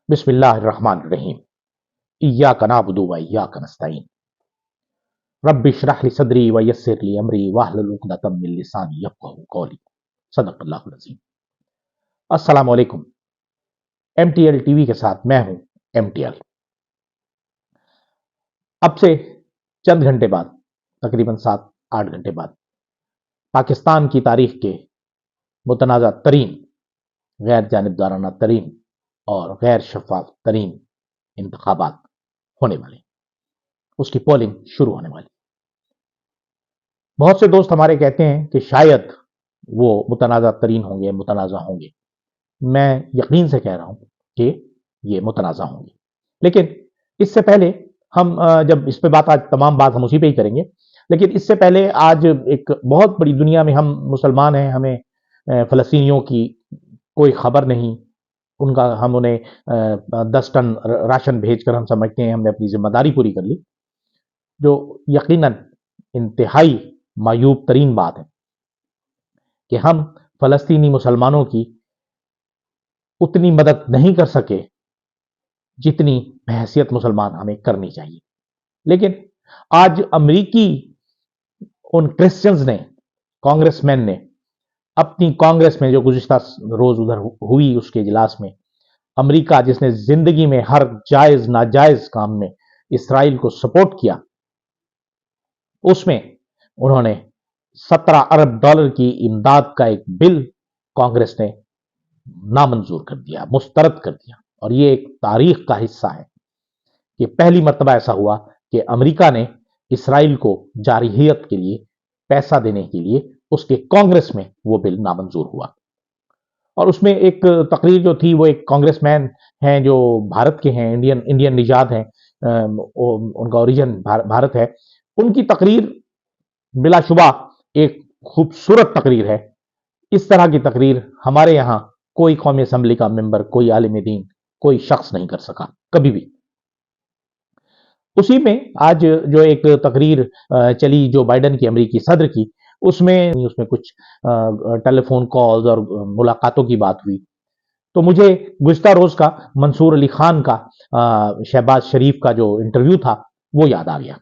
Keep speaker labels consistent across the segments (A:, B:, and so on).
A: بسم اللہ الرحمن الرحیم ایاک نعبد و ایاک نستعین رب اشرح لی صدری ویسر لی امری واحلل عقدۃ من لسانی یفقہوا قولی صدق اللہ العظیم۔ السلام علیکم۔ M T L T V کے ساتھ میں ہوں ایم ٹی ایل۔ اب سے چند گھنٹے بعد، تقریباً 7-8 گھنٹے بعد، پاکستان کی تاریخ کے متنازع ترین، غیر جانبدارانہ ترین اور غیر شفاف ترین انتخابات ہونے والے، اس کی پولنگ شروع ہونے والی۔ بہت سے دوست ہمارے کہتے ہیں کہ شاید وہ متنازع ترین ہوں گے، متنازع ہوں گے۔ میں یقین سے کہہ رہا ہوں کہ یہ متنازع ہوں گے، لیکن اس سے پہلے ہم جب اس پہ بات، آج تمام بات ہم اسی پہ ہی کریں گے، لیکن اس سے پہلے آج ایک بہت بڑی دنیا میں ہم مسلمان ہیں، ہمیں فلسطینیوں کی کوئی خبر نہیں، ان کا ہم انہیں 10 ٹن راشن بھیج کر ہم سمجھتے ہیں ہم نے اپنی ذمہ داری پوری کر لی، جو یقیناً انتہائی معیوب ترین بات ہے کہ ہم فلسطینی مسلمانوں کی اتنی مدد نہیں کر سکے جتنی بحیثیت مسلمان ہمیں کرنی چاہیے۔ لیکن آج امریکی ان کرسچنز نے، کانگریس مین نے اپنی کانگریس میں، جو گزشتہ روز ادھر ہوئی اس کے اجلاس میں، امریکہ جس نے زندگی میں ہر جائز ناجائز کام میں اسرائیل کو سپورٹ کیا، اس میں انہوں نے 17 ارب ڈالر کی امداد کا ایک بل کانگریس نے نامنظور کر دیا، مسترد کر دیا۔ اور یہ ایک تاریخ کا حصہ ہے کہ پہلی مرتبہ ایسا ہوا کہ امریکہ نے اسرائیل کو جارحیت کے لیے پیسہ دینے کے لیے اس کے کانگریس میں وہ بل نامنظور ہوا۔ اور اس میں ایک تقریر جو تھی، وہ ایک کانگریس مین ہیں جو بھارت کے ہیں، انڈین نژاد ہیں، ان کا اوریجن بھارت ہے۔ ان کی تقریر بلا شبہ ایک خوبصورت تقریر ہے۔ اس طرح کی تقریر ہمارے یہاں کوئی قومی اسمبلی کا ممبر، کوئی عالم دین، کوئی شخص نہیں کر سکا کبھی بھی۔ اسی میں آج جو ایک تقریر چلی جو بائیڈن کی، امریکی صدر کی، اس میں کچھ ٹیلی فون کالز اور ملاقاتوں کی بات ہوئی، تو مجھے گزشتہ روز کا منصور علی خان کا، شہباز شریف کا جو انٹرویو تھا وہ یاد آ گیا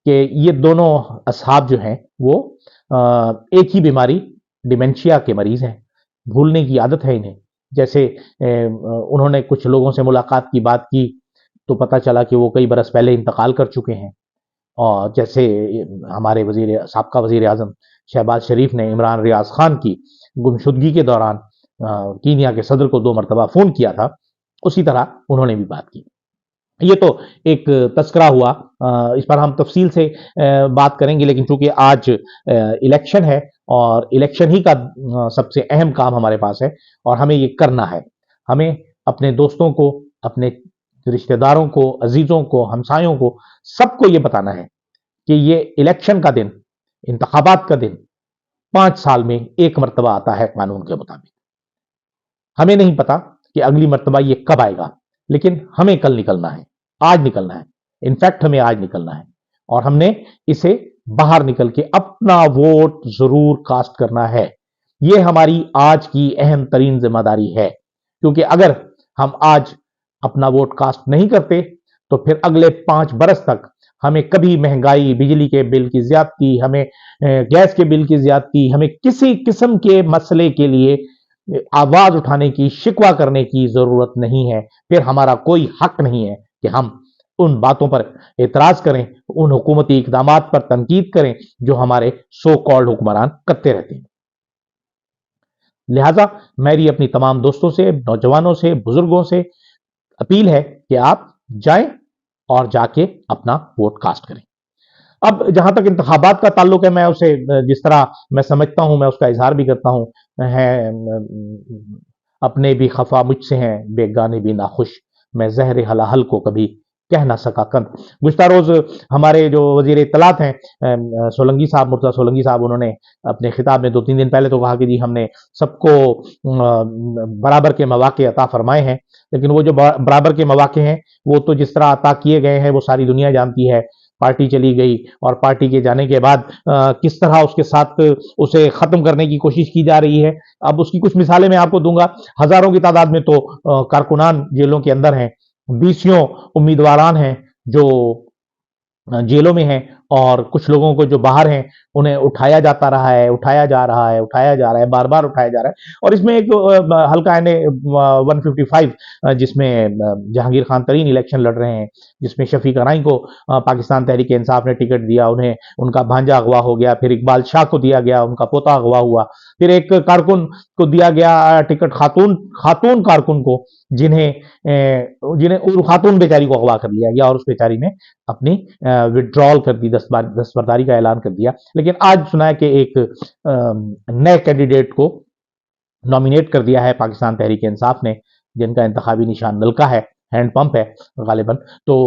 A: کہ یہ دونوں اصحاب جو ہیں وہ ایک ہی بیماری، ڈیمنشیا کے مریض ہیں، بھولنے کی عادت ہے انہیں۔ جیسے انہوں نے کچھ لوگوں سے ملاقات کی بات کی تو پتہ چلا کہ وہ کئی برس پہلے انتقال کر چکے ہیں، اور جیسے ہمارے سابقہ وزیر اعظم شہباز شریف نے عمران ریاض خان کی گمشدگی کے دوران کینیا کے صدر کو 2 مرتبہ فون کیا تھا، اسی طرح انہوں نے بھی بات کی۔ یہ تو ایک تذکرہ ہوا، اس پر ہم تفصیل سے بات کریں گے، لیکن چونکہ آج الیکشن ہے اور الیکشن ہی کا سب سے اہم کام ہمارے پاس ہے، اور ہمیں یہ کرنا ہے۔ ہمیں اپنے دوستوں کو، اپنے رشتہ داروں کو، عزیزوں کو، ہمسایوں کو، سب کو یہ بتانا ہے کہ یہ الیکشن کا دن، انتخابات کا دن 5 سال میں ایک مرتبہ آتا ہے قانون کے مطابق۔ ہمیں نہیں پتا کہ اگلی مرتبہ یہ کب آئے گا، لیکن ہمیں کل نکلنا ہے، آج نکلنا ہے۔ انفیکٹ ہمیں آج نکلنا ہے، اور ہم نے اسے باہر نکل کے اپنا ووٹ ضرور کاسٹ کرنا ہے۔ یہ ہماری آج کی اہم ترین ذمہ داری ہے، کیونکہ اگر ہم آج اپنا ووٹ کاسٹ نہیں کرتے تو پھر اگلے 5 برس تک ہمیں کبھی مہنگائی، بجلی کے بل کی زیادتی، ہمیں گیس کے بل کی زیادتی، ہمیں کسی قسم کے مسئلے کے لیے آواز اٹھانے کی، شکوہ کرنے کی ضرورت نہیں ہے۔ پھر ہمارا کوئی حق نہیں ہے کہ ہم ان باتوں پر اعتراض کریں، ان حکومتی اقدامات پر تنقید کریں جو ہمارے سو کالڈ حکمران کرتے رہتے ہیں۔ لہٰذا میری اپنی تمام دوستوں سے، نوجوانوں سے، بزرگوں سے اپیل ہے کہ آپ جائیں اور جا کے اپنا ووٹ کاسٹ کریں۔ اب جہاں تک انتخابات کا تعلق ہے، میں اسے جس طرح میں سمجھتا ہوں، میں اس کا اظہار بھی کرتا ہوں، اپنے بھی خفا مجھ سے ہیں، بیگانے بھی ناخوش، میں زہر حلاحل کو کبھی کہہ نہ سکا کند۔ گزشتہ روز ہمارے جو وزیر اطلاعات ہیں سولنگی صاحب، مرتضی سولنگی صاحب، انہوں نے اپنے خطاب میں 2-3 دن پہلے تو کہا کہ جی ہم نے سب کو برابر کے مواقع عطا فرمائے ہیں، لیکن وہ جو برابر کے مواقع ہیں وہ تو جس طرح عطا کیے گئے ہیں وہ ساری دنیا جانتی ہے۔ پارٹی چلی گئی اور پارٹی کے جانے کے بعد کس طرح اس کے ساتھ اسے ختم کرنے کی کوشش کی جا رہی ہے۔ اب اس کی کچھ مثالیں میں آپ کو دوں گا۔ ہزاروں کی تعداد میں تو کارکنان جیلوں کے اندر ہیں، بیسیوں امیدواران ہیں جو جیلوں میں ہیں، اور کچھ لوگوں کو جو باہر ہیں انہیں اٹھایا جاتا رہا ہے، اٹھایا جا رہا ہے، اٹھایا جا رہا ہے، بار بار اٹھایا جا رہا ہے۔ اور اس میں ایک حلقہ ہے 155 جس میں جہانگیر خان ترین الیکشن لڑ رہے ہیں، جس میں شفیق ارائیں کو پاکستان تحریک انصاف نے ٹکٹ دیا، انہیں ان کا بھانجا اغوا ہو گیا، پھر اقبال شاہ کو دیا گیا، ان کا پوتا اغوا ہوا، پھر ایک کارکن کو دیا گیا ٹکٹ، خاتون کارکن کو، جنہیں خاتون بیچاری کو اغوا کر لیا گیا اور اس بیچاری نے اپنی وڈرال کر دی، دستبرداری کا اعلان کر دیا۔ لیکن آج سنا ہے کہ ایک نئے کینڈیڈیٹ کو نامینیٹ کر دیا ہے پاکستان تحریک انصاف نے، جن کا انتخابی نشان نلکا ہے، ہینڈ پمپ ہے غالباً۔ تو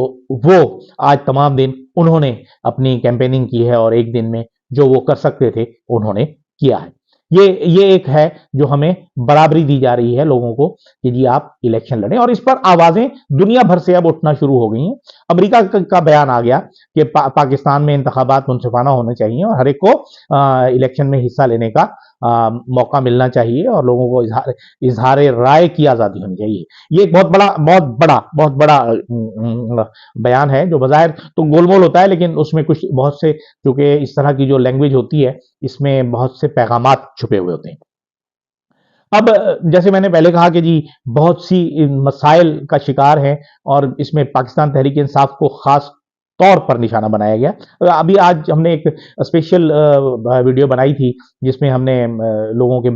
A: وہ آج تمام دن انہوں نے اپنی کیمپیننگ کی ہے، اور ایک دن میں جو وہ کر سکتے تھے انہوں نے کیا ہے۔ یہ ایک ہے جو ہمیں برابری دی جا رہی ہے لوگوں کو کہ جی آپ الیکشن لڑیں، اور اس پر آوازیں دنیا بھر سے اب اٹھنا شروع ہو گئی ہیں۔ امریکہ کا بیان آ گیا کہ پاکستان میں انتخابات منصفانہ ہونے چاہیے اور ہر ایک کو الیکشن میں حصہ لینے کا موقع ملنا چاہیے، اور لوگوں کو اظہار رائے کی آزادی ہونی چاہیے۔ یہ ایک بہت بڑا بیان ہے جو بظاہر تو گول مول ہوتا ہے، لیکن اس میں کچھ بہت سے، چونکہ اس طرح کی جو لینگویج ہوتی ہے اس میں بہت سے پیغامات چھپے ہوئے ہوتے ہیں۔ اب جیسے میں نے پہلے کہا کہ جی بہت سی مسائل کا شکار ہے، اور اس میں پاکستان تحریک انصاف کو خاص طور پر نشانہ بنایا گیا۔ ابھی آج ہم نے ایک اسپیشل ویڈیو بنائی تھی جس میں ہم نے لوگوں کے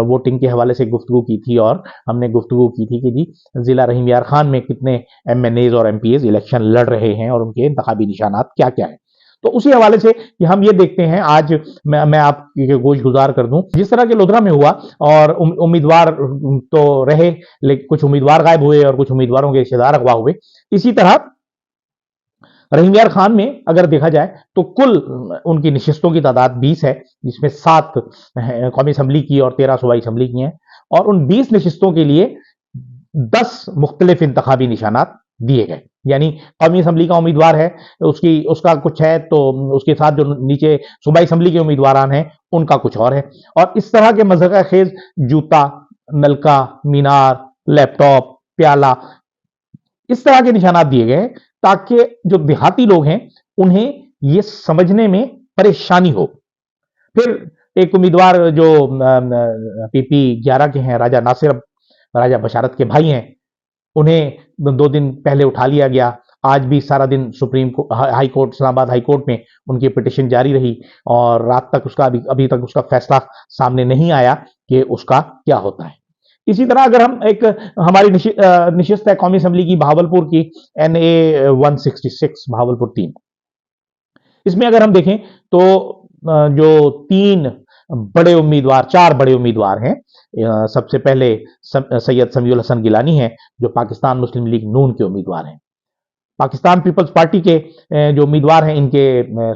A: ووٹنگ کے حوالے سے گفتگو کی تھی، اور ہم نے گفتگو کی تھی کہ جی ضلع رحیم یار خان میں کتنے ایم این ایز اور ایم پی ایز الیکشن لڑ رہے ہیں اور ان کے انتخابی نشانات کیا کیا ہیں۔ تو اسی حوالے سے کہ ہم یہ دیکھتے ہیں، آج میں آپ کے گوش گزار کر دوں جس طرح کہ لودھرا میں ہوا، اور امیدوار تو رہے لیکن کچھ امیدوار غائب ہوئے اور کچھ امیدواروں کے رشتہ دار اغوا ہوئے۔ اسی طرح رحیم یار خان میں اگر دیکھا جائے تو کل ان کی نشستوں کی تعداد 20 ہے، جس میں 7 قومی اسمبلی کی اور 13 صوبائی اسمبلی کی ہیں، اور ان 20 نشستوں کے لیے 10 مختلف انتخابی نشانات دیے گئے۔ یعنی قومی اسمبلی کا امیدوار ہے، اس کا کچھ ہے، تو اس کے ساتھ جو نیچے صوبائی اسمبلی کے امیدواران ہیں ان کا کچھ اور ہے، اور اس طرح کے مذہق خیز جوتا، نلکا، مینار، لیپ ٹاپ، پیالہ، اس طرح کے نشانات دیے گئے تاکہ جو دیہاتی لوگ ہیں انہیں یہ سمجھنے میں پریشانی ہو۔ پھر ایک امیدوار جو پی پی 11 کے ہیں، راجہ ناصر، راجہ بشارت کے بھائی ہیں، انہیں 2 دن پہلے اٹھا لیا گیا۔ آج بھی سارا دن ہائی کورٹ، اسلام آباد ہائی کورٹ میں ان کی پٹیشن جاری رہی، اور رات تک ابھی تک اس کا فیصلہ سامنے نہیں آیا کہ اس کا کیا ہوتا ہے۔ اسی طرح اگر ہم ہماری نشست ہے قومی اسمبلی کی بہاولپور کی NA 166 بہاولپور 3، اس میں اگر ہم دیکھیں تو جو 4 بڑے امیدوار ہیں، سب سے پہلے سید سمیع الحسن گیلانی ہیں جو پاکستان مسلم لیگ نون کے امیدوار ہیں۔ پاکستان پیپلز پارٹی کے جو امیدوار ہیں ان کے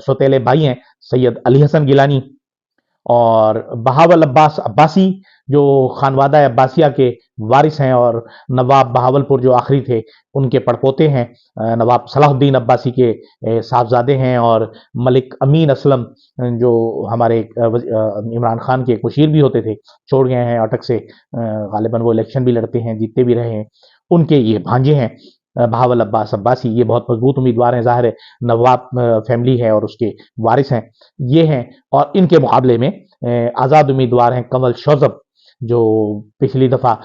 A: سوتیلے بھائی ہیں سید علی حسن گیلانی، اور بہاول عباس عباسی جو خانوادہ عباسیہ کے وارث ہیں، اور نواب بہاولپور جو آخری تھے ان کے پڑپوتے ہیں، نواب صلاح الدین عباسی کے صاحبزادے ہیں، اور ملک امین اسلم جو ہمارے عمران خان کے مشیر بھی ہوتے تھے، چھوڑ گئے ہیں اٹک سے، غالباً وہ الیکشن بھی لڑتے ہیں، جیتتے بھی رہے ہیں، ان کے یہ بھانجے ہیں بہاول عباس عباسی۔ یہ بہت مضبوط امیدوار ہیں، ظاہر ہے نواب فیملی ہے اور اس کے وارث ہیں یہ ہیں۔ اور ان کے مقابلے میں آزاد امیدوار ہیں کنول شوذب، جو پچھلی دفعہ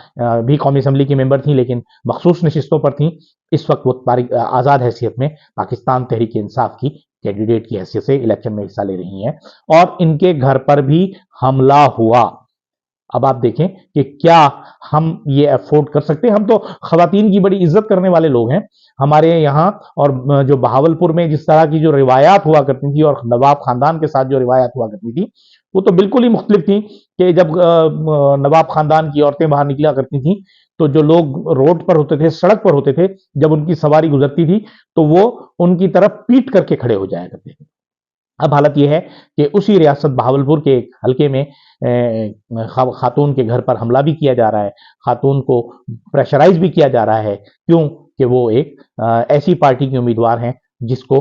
A: بھی قومی اسمبلی کی ممبر تھیں لیکن مخصوص نشستوں پر تھیں، اس وقت وہ آزاد حیثیت میں پاکستان تحریک انصاف کی کینڈیڈیٹ کی حیثیت سے الیکشن میں حصہ لے رہی ہیں، اور ان کے گھر پر بھی حملہ ہوا۔ اب آپ دیکھیں کہ کیا ہم یہ افورڈ کر سکتے ہیں؟ ہم تو خواتین کی بڑی عزت کرنے والے لوگ ہیں ہمارے یہاں، اور جو بہاولپور میں جس طرح کی جو روایات ہوا کرتی تھی اور نواب خاندان کے ساتھ جو روایات ہوا کرتی تھی وہ تو بالکل ہی مختلف تھیں، کہ جب نواب خاندان کی عورتیں باہر نکلا کرتی تھیں تو جو لوگ روڈ پر ہوتے تھے، سڑک پر ہوتے تھے، جب ان کی سواری گزرتی تھی تو وہ ان کی طرف پیٹ کر کے کھڑے ہو جایا کرتے تھے۔ اب حالت یہ ہے کہ اسی ریاست بہاولپور کے ایک حلقے میں خاتون کے گھر پر حملہ بھی کیا جا رہا ہے، خاتون کو پریشرائز بھی کیا جا رہا ہے، کیوں کہ وہ ایک ایسی پارٹی کی امیدوار ہیں جس کو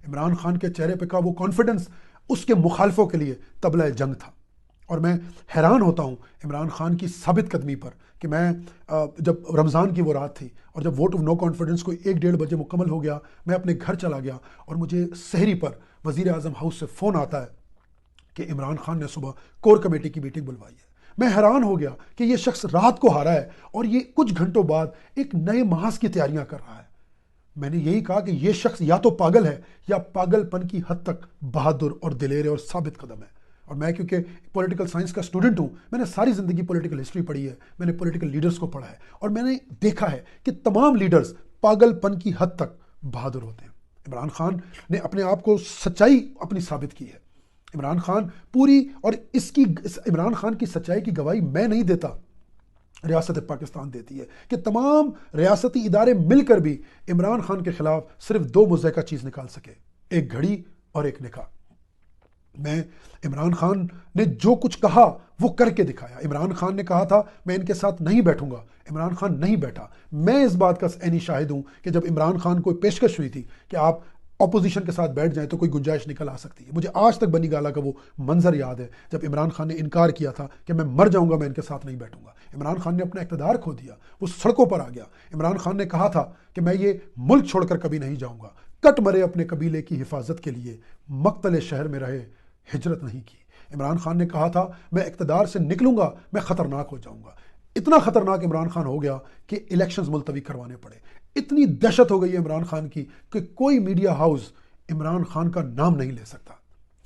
B: عمران خان کے چہرے پہ کا وہ کانفیڈنس اس کے مخالفوں کے لیے طبلہ جنگ تھا. اور میں حیران ہوتا ہوں عمران خان کی ثابت قدمی پر کہ میں جب رمضان کی وہ رات تھی اور جب ووٹ آف نو کانفیڈنس کو 1-1:30 بجے مکمل ہو گیا، میں اپنے گھر چلا گیا اور مجھے سحری پر وزیر اعظم ہاؤس سے فون آتا ہے کہ عمران خان نے صبح کور کمیٹی کی میٹنگ بلوائی ہے. میں حیران ہو گیا کہ یہ شخص رات کو ہارا ہے اور یہ کچھ گھنٹوں بعد ایک نئے محاذ کی تیاریاں کر رہا ہے. میں نے یہی کہا کہ یہ شخص یا تو پاگل ہے یا پاگل پن کی حد تک بہادر اور دلیر اور ثابت قدم ہے. اور میں کیونکہ پولیٹیکل سائنس کا اسٹوڈنٹ ہوں، میں نے ساری زندگی پولیٹیکل ہسٹری پڑھی ہے، میں نے پولیٹیکل لیڈرز کو پڑھا ہے اور میں نے دیکھا ہے کہ تمام لیڈرز پاگل پن کی حد تک بہادر ہوتے ہیں. عمران خان نے اپنے آپ کو سچائی اپنی ثابت کی ہے. عمران خان پوری اور عمران خان کی سچائی کی گواہی میں نہیں دیتا، ریاست پاکستان دیتی ہے کہ تمام ریاستی ادارے مل کر بھی عمران خان کے خلاف صرف 2 مضحکہ چیز نکال سکے، ایک گھڑی اور ایک نکاح. میں عمران خان نے جو کچھ کہا وہ کر کے دکھایا. عمران خان نے کہا تھا میں ان کے ساتھ نہیں بیٹھوں گا، عمران خان نہیں بیٹھا. میں اس بات کا عینی شاہد ہوں کہ جب عمران خان کو پیشکش ہوئی تھی کہ آپ اپوزیشن کے ساتھ بیٹھ جائیں تو کوئی گنجائش نکل آ سکتی ہے، مجھے آج تک بنی گالا کا وہ منظر یاد ہے جب عمران خان نے انکار کیا تھا کہ میں مر جاؤں گا، میں ان کے ساتھ نہیں بیٹھوں گا. عمران خان نے اپنا اقتدار کھو دیا، وہ سڑکوں پر آ گیا. عمران خان نے کہا تھا کہ میں یہ ملک چھوڑ کر کبھی نہیں جاؤں گا، کٹ مرے اپنے قبیلے کی حفاظت کے لیے، مقتل شہر میں رہے ہجرت نہیں کی. عمران خان نے کہا تھا میں اقتدار سے نکلوں گا میں خطرناک ہو جاؤں گا. اتنا خطرناک عمران خان ہو گیا کہ الیکشنز ملتوی کروانے پڑے. اتنی دہشت ہو گئی ہے عمران خان کی کہ کوئی میڈیا ہاؤس عمران خان کا نام نہیں لے سکتا.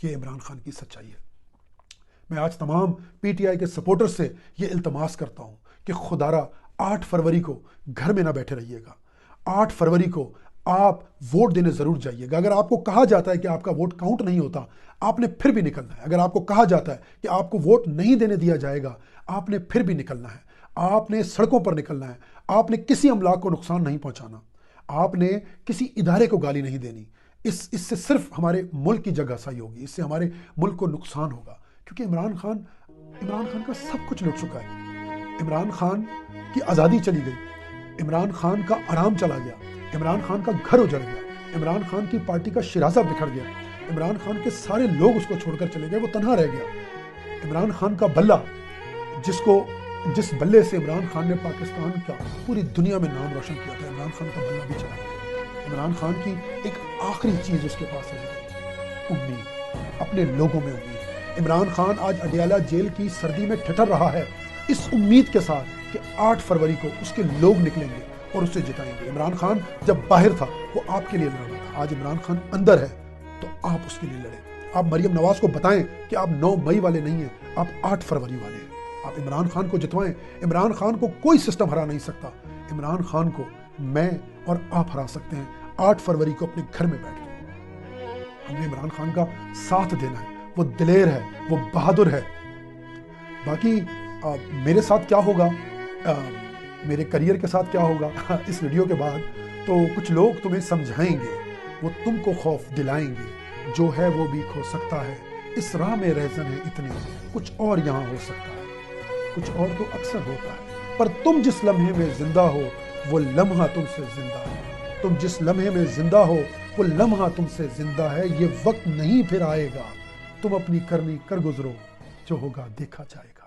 B: یہ عمران خان کی سچائی ہے. میں آج تمام پی ٹی آئی کے سپورٹر سے یہ التماس کرتا ہوں کہ خدارہ 8 فروری کو گھر میں نہ بیٹھے رہیے گا. 8 فروری کو آپ ووٹ دینے ضرور جائیے گا. اگر آپ کو کہا جاتا ہے کہ آپ کا ووٹ کاؤنٹ نہیں ہوتا، آپ نے پھر بھی نکلنا ہے. اگر آپ کو کہا جاتا ہے کہ آپ کو ووٹ نہیں دینے دیا جائے گا، آپ نے پھر بھی نکلنا ہے. آپ نے سڑکوں پر نکلنا ہے. آپ نے کسی املاک کو نقصان نہیں پہنچانا. آپ نے کسی ادارے کو گالی نہیں دینی. اس سے صرف ہمارے ملک کی جگہ سائی ہوگی، اس سے ہمارے ملک کو نقصان ہوگا. کیونکہ عمران خان کا سب کچھ لٹ چکا ہے. عمران خان کی آزادی چلی گئی، عمران خان کا آرام چلا گیا، عمران خان کا گھر اجڑ گیا، عمران خان کی پارٹی کا شرازہ بکھر گیا، عمران خان کے سارے لوگ اس کو چھوڑ کر چلے گئے، وہ تنہا رہ گیا. عمران خان کا بلہ جس بلے سے عمران خان نے پاکستان کا پوری دنیا میں نام روشن کیا تھا، عمران خان کا بلہ بھی چلا گیا. عمران خان کی ایک آخری چیز اس کے پاس رہ گئی، امید، اپنے لوگوں میں امید. عمران خان آج اڈیالہ جیل کی سردی میں ٹھٹر رہا ہے اس امید کے ساتھ کہ 8 فروری کو اس کے لوگ نکلیں گے اور اسے جتائیں گے. عمران خان جب باہر تھا وہ آپ کے لیے لڑ رہا تھا. آج عمران خان اندر ہے تو آپ اس کے لیے لڑیں. آپ مریم نواز کو بتائیں کہ آپ 9 مئی والے نہیں ہیں، آپ 8 فروری والے ہیں. آپ عمران خان کو جتوائیں. عمران خان کو کوئی سسٹم ہرا نہیں سکتا. عمران خان کو میں اور آپ ہرا سکتے ہیں 8 فروری کو اپنے گھر میں بیٹھ کے. ہم نے عمران خان کا ساتھ دینا ہے. وہ دلیر ہے، وہ بہادر ہے. باقی میرے ساتھ کیا ہوگا، میرے کریئر کے ساتھ کیا ہوگا اس ویڈیو کے بعد، تو کچھ لوگ تمہیں سمجھائیں گے، وہ تم کو خوف دلائیں گے. جو ہے وہ بھی کھو سکتا ہے، اس راہ میں رہزن ہے اتنے، کچھ اور یہاں ہو سکتا ہے، کچھ اور تو اکثر ہوتا ہے. پر تم جس لمحے میں زندہ ہو وہ لمحہ تم سے زندہ ہے. تم جس لمحے میں زندہ ہو وہ لمحہ تم سے زندہ ہے. یہ وقت نہیں پھر آئے گا، تم اپنی کرنی کر گزرو، جو ہوگا دیکھا جائے گا.